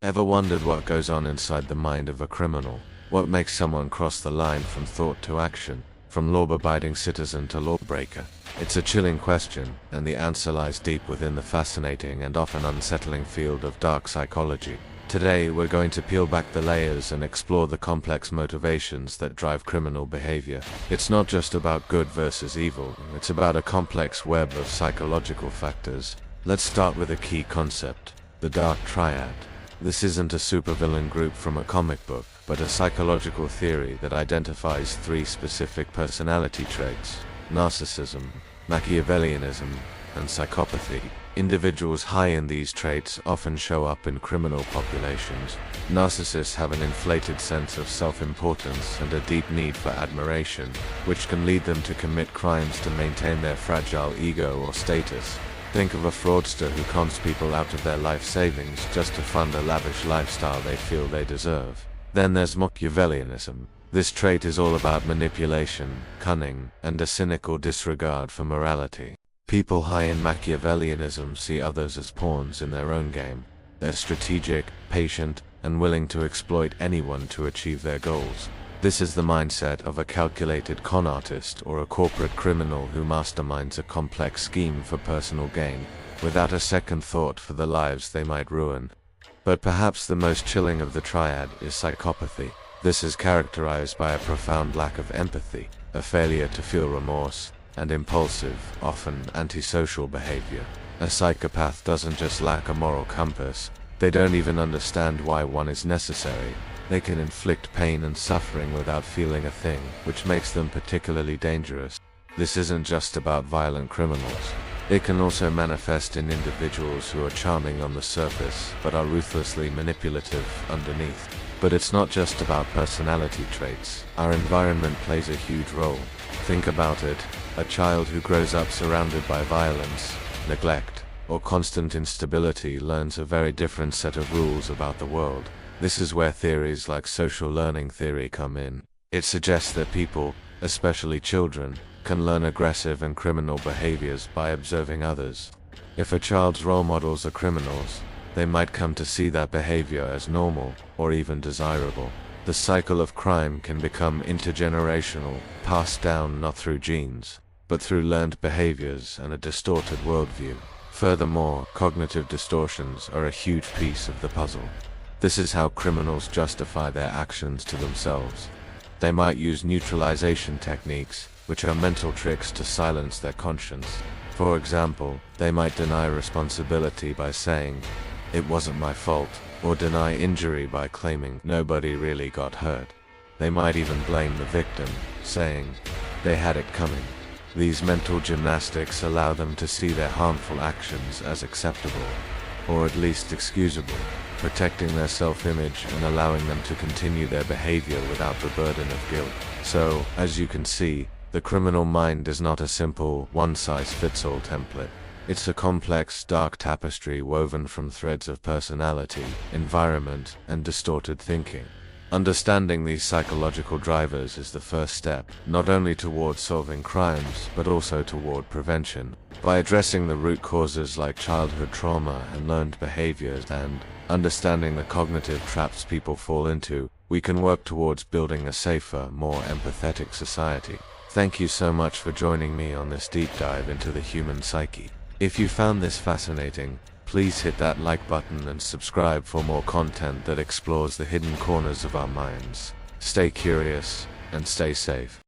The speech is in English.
Ever wondered what goes on inside the mind of a criminal? What makes someone cross the line from thought to action, from law-abiding citizen to lawbreaker? It's a chilling question, and the answer lies deep within the fascinating and often unsettling field of dark psychology. Today, we're going to peel back the layers and explore the complex motivations that drive criminal behavior. It's not just about good versus evil, it's about a complex web of psychological factors. Let's start with a key concept: the dark triad. This isn't a supervillain group from a comic book, but a psychological theory that identifies three specific personality traits: narcissism, Machiavellianism, and psychopathy. Individuals high in these traits often show up in criminal populations. Narcissists have an inflated sense of self-importance and a deep need for admiration, which can lead them to commit crimes to maintain their fragile ego or status. Think of a fraudster who cons people out of their life savings just to fund a lavish lifestyle they feel they deserve. Then there's Machiavellianism. This trait is all about manipulation, cunning, and a cynical disregard for morality. People high in Machiavellianism see others as pawns in their own game. They're strategic, patient, and willing to exploit anyone to achieve their goals. This is the mindset of a calculated con artist or a corporate criminal who masterminds a complex scheme for personal gain, without a second thought for the lives they might ruin. But perhaps the most chilling of the triad is psychopathy. This is characterized by a profound lack of empathy, a failure to feel remorse, and impulsive, often antisocial behavior. A psychopath doesn't just lack a moral compass, they don't even understand why one is necessary. They can inflict pain and suffering without feeling a thing, which makes them particularly dangerous. This isn't just about violent criminals. It can also manifest in individuals who are charming on the surface, but are ruthlessly manipulative underneath. But it's not just about personality traits. Our environment plays a huge role. Think about it. A child who grows up surrounded by violence, neglect, or constant instability learns a very different set of rules about the world. This is where theories like social learning theory come in. It suggests that people, especially children, can learn aggressive and criminal behaviors by observing others. If a child's role models are criminals, they might come to see that behavior as normal, or even desirable. The cycle of crime can become intergenerational, passed down not through genes, but through learned behaviors and a distorted worldview. Furthermore, cognitive distortions are a huge piece of the puzzle. This is how criminals justify their actions to themselves. They might use neutralization techniques, which are mental tricks to silence their conscience. For example, they might deny responsibility by saying, "It wasn't my fault," or deny injury by claiming nobody really got hurt. They might even blame the victim, saying, "They had it coming." These mental gymnastics allow them to see their harmful actions as acceptable, or at least excusable, protecting their self-image and allowing them to continue their behavior without the burden of guilt. So, as you can see, the criminal mind is not a simple, one-size-fits-all template. It's a complex, dark tapestry woven from threads of personality, environment, and distorted thinking. Understanding these psychological drivers is the first step, not only toward solving crimes, but also toward prevention. By addressing the root causes like childhood trauma and learned behaviors and understanding the cognitive traps people fall into, we can work towards building a safer, more empathetic society. Thank you so much for joining me on this deep dive into the human psyche. If you found this fascinating, please hit that like button and subscribe for more content that explores the hidden corners of our minds. Stay curious and stay safe.